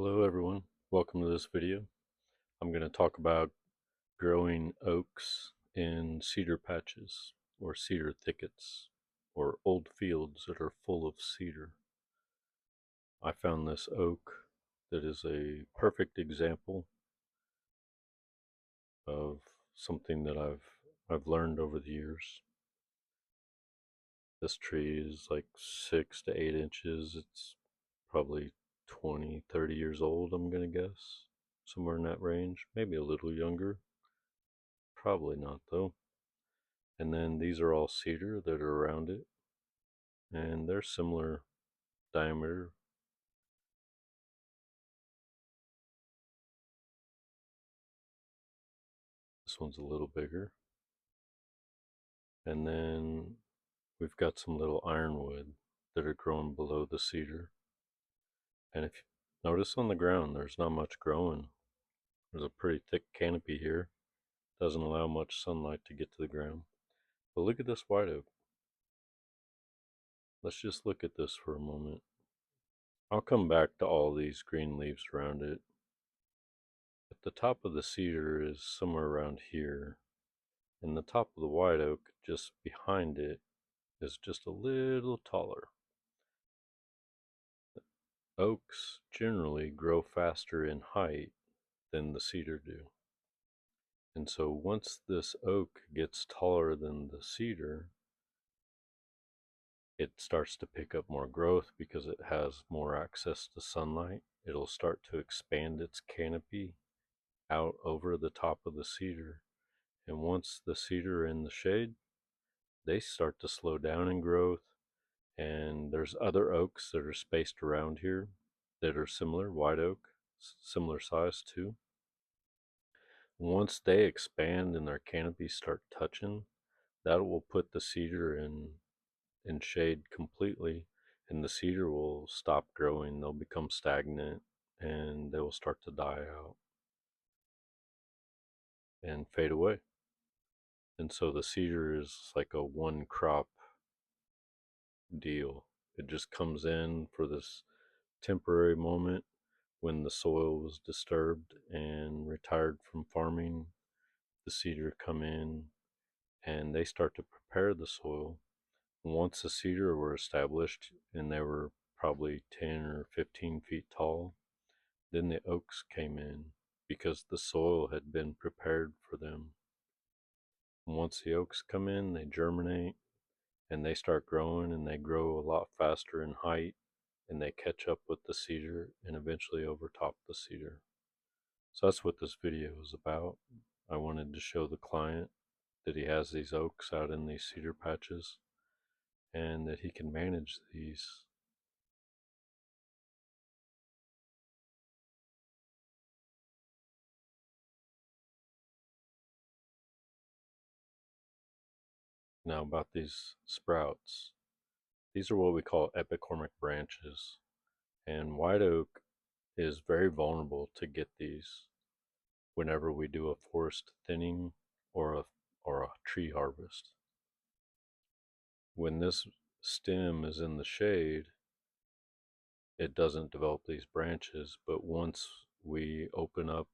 Hello everyone, welcome to this video. I'm going to talk about growing oaks in cedar patches or cedar thickets or old fields that are full of cedar. I found this oak that is a perfect example of something that I've learned over the years. This tree is like 6 to 8 inches. It's probably 20, 30 years old, I'm going to guess. Somewhere in that range, maybe a little younger. Probably not though. And then these are all cedar that are around it, and they're similar diameter. This one's a little bigger. And then we've got some little ironwood that are growing below the cedar. And if you notice on the ground, there's not much growing. There's a pretty thick canopy here. Doesn't allow much sunlight to get to the ground. But look at this white oak. Let's just look at this for a moment. I'll come back to all these green leaves around it. But the top of the cedar is somewhere around here, and the top of the white oak just behind it is just a little taller. Oaks generally grow faster in height than the cedar do. And so once this oak gets taller than the cedar, it starts to pick up more growth because it has more access to sunlight. It'll start to expand its canopy out over the top of the cedar. And once the cedar are in the shade, they start to slow down in growth. And there's other oaks that are spaced around here that are similar, white oak, similar size too. Once they expand and their canopies start touching, that will put the cedar in shade completely, and the cedar will stop growing. They'll become stagnant and they will start to die out and fade away. And so the cedar is like a one crop deal. It just comes in for this temporary moment when the soil was disturbed and retired from farming. The cedar come in and they start to prepare the soil. Once the cedar were established and they were probably 10 or 15 feet tall, then the oaks came in because the soil had been prepared for them. And once the oaks come in, they germinate and they start growing, and they grow a lot faster in height, and they catch up with the cedar and eventually overtop the cedar. So that's what this video is about. I wanted to show the client that he has these oaks out in these cedar patches and that he can manage these. Now about these sprouts. These are what we call epicormic branches, and white oak is very vulnerable to get these whenever we do a forest thinning or a tree harvest. When this stem is in the shade, it doesn't develop these branches, but once we open up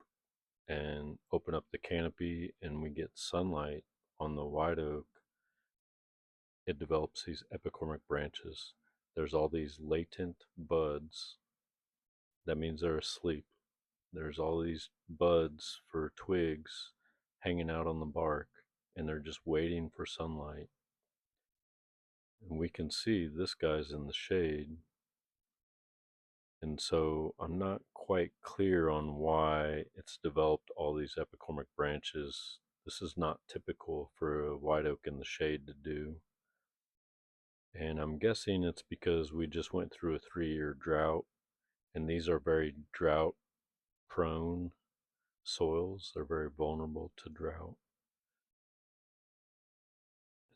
the canopy and we get sunlight on the white oak, it develops these epicormic branches. There's all these latent buds. That means they're asleep. There's all these buds for twigs hanging out on the bark, and they're just waiting for sunlight. And we can see this guy's in the shade. And so I'm not quite clear on why it's developed all these epicormic branches. This is not typical for a white oak in the shade to do. And I'm guessing it's because we just went through a 3-year drought, and these are very drought prone soils. They're very vulnerable to drought.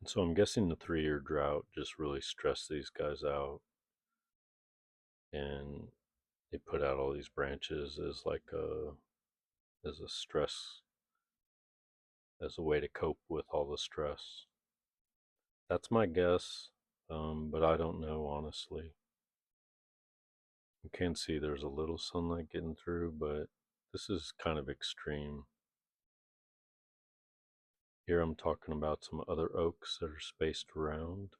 And so I'm guessing the 3-year drought just really stressed these guys out, and they put out all these branches as a stress, as a way to cope with all the stress. That's my guess, but I don't know honestly. You can see there's a little sunlight getting through, but this is kind of extreme. Here I'm talking about some other oaks that are spaced around.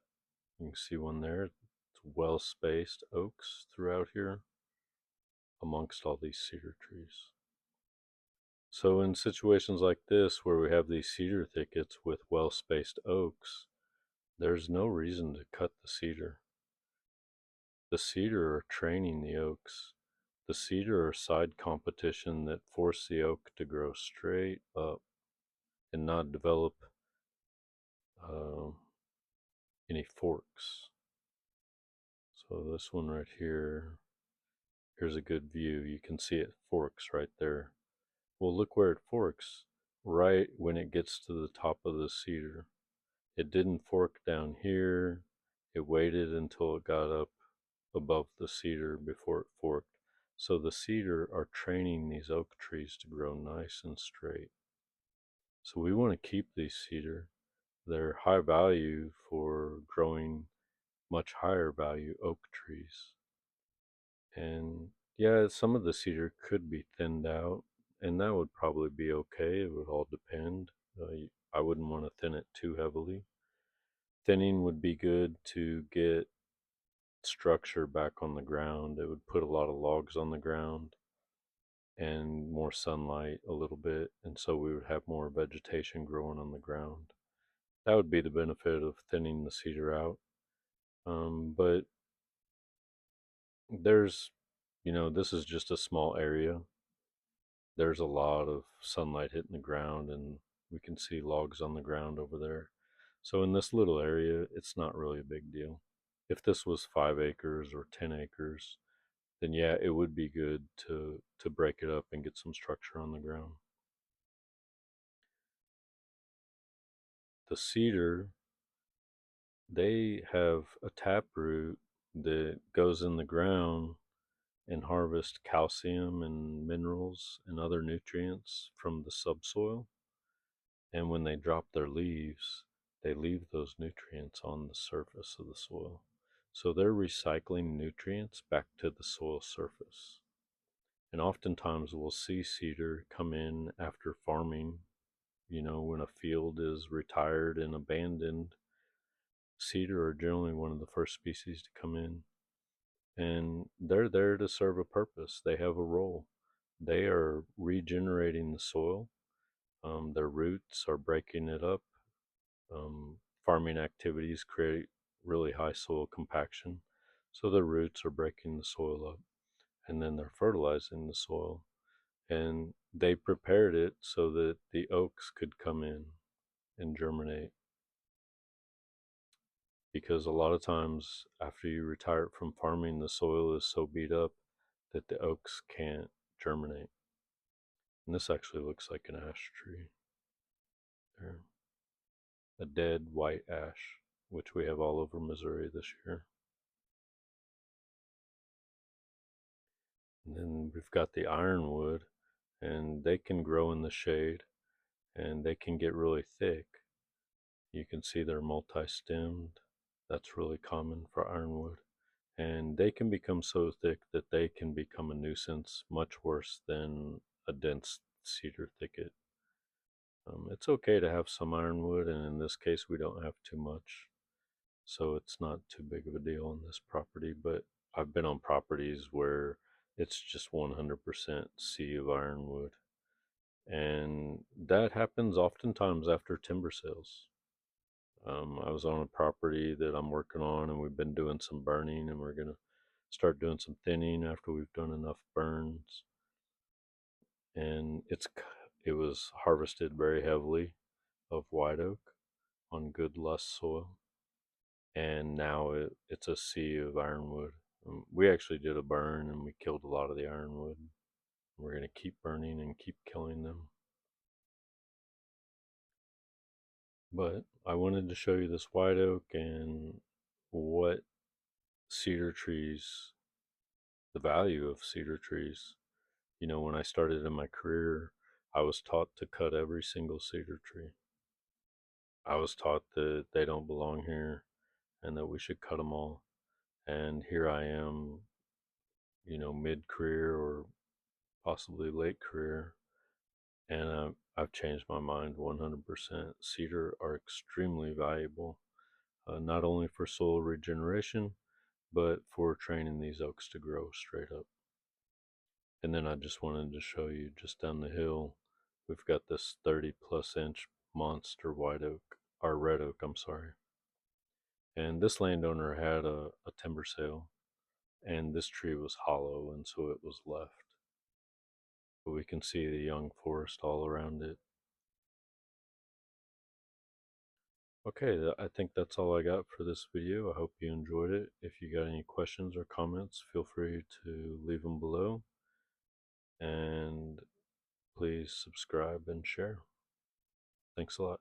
You can see one there. It's well spaced oaks throughout here amongst all these cedar trees. So in situations like this where we have these cedar thickets with well spaced oaks, there's no reason to cut the cedar. The cedar are training the oaks. The cedar are side competition that force the oak to grow straight up and not develop uh, any forks. So this one right here, here's a good view. You can see it forks right there. Well, look where it forks, right when it gets to the top of the cedar. It didn't fork down here. It waited until it got up above the cedar before it forked. So the cedar are training these oak trees to grow nice and straight. So we want to keep these cedar. They're high value for growing much higher value oak trees. And yeah, some of the cedar could be thinned out, and that would probably be okay. It would all depend. I wouldn't want to thin it too heavily. Thinning would be good to get structure back on the ground. It would put a lot of logs on the ground and more sunlight a little bit, and so we would have more vegetation growing on the ground. That would be the benefit of thinning the cedar out. But there's, this is just a small area. There's a lot of sunlight hitting the ground, and we can see logs on the ground over there. So in this little area, it's not really a big deal. If this was 5 acres or 10 acres, then yeah, it would be good to break it up and get some structure on the ground. The cedar, they have a taproot that goes in the ground and harvest calcium and minerals and other nutrients from the subsoil. And when they drop their leaves, they leave those nutrients on the surface of the soil. So they're recycling nutrients back to the soil surface. And oftentimes we'll see cedar come in after farming. When a field is retired and abandoned, cedar are generally one of the first species to come in. And they're there to serve a purpose. They have a role. They are regenerating the soil. Their roots are breaking it up. Farming activities create really high soil compaction. So the roots are breaking the soil up, and then they're fertilizing the soil. And they prepared it so that the oaks could come in and germinate. Because a lot of times after you retire from farming, the soil is so beat up that the oaks can't germinate. And this actually looks like an ash tree there, a dead white ash, which we have all over Missouri this year. And then we've got the ironwood, and they can grow in the shade, and they can get really thick. You can see they're multi-stemmed. That's really common for ironwood. And they can become so thick that they can become a nuisance, much worse than a dense cedar thicket. It's okay to have some ironwood, and in this case, we don't have too much, so it's not too big of a deal on this property. But I've been on properties where it's just 100% sea of ironwood, and that happens oftentimes after timber sales. I was on a property that I'm working on, and we've been doing some burning, and we're going to start doing some thinning after we've done enough burns. And it was harvested very heavily of white oak on good loess soil, and now it's a sea of ironwood. We actually did a burn, and we killed a lot of the ironwood. We're going to keep burning and keep killing them. But I wanted to show you this white oak and what cedar trees, the value of cedar trees. When I started in my career, I was taught to cut every single cedar tree. I was taught that they don't belong here and that we should cut them all. And here I am mid-career or possibly late career, and I've changed my mind 100%. Cedar are extremely valuable, not only for soil regeneration, but for training these oaks to grow straight up. And then I just wanted to show you just down the hill, we've got this 30+ inch monster white oak, or red oak, I'm sorry. And this landowner had a timber sale, and this tree was hollow, and so it was left. But we can see the young forest all around it. Okay, I think that's all I got for this video. I hope you enjoyed it. If you got any questions or comments, feel free to leave them below. And please subscribe and share. Thanks a lot.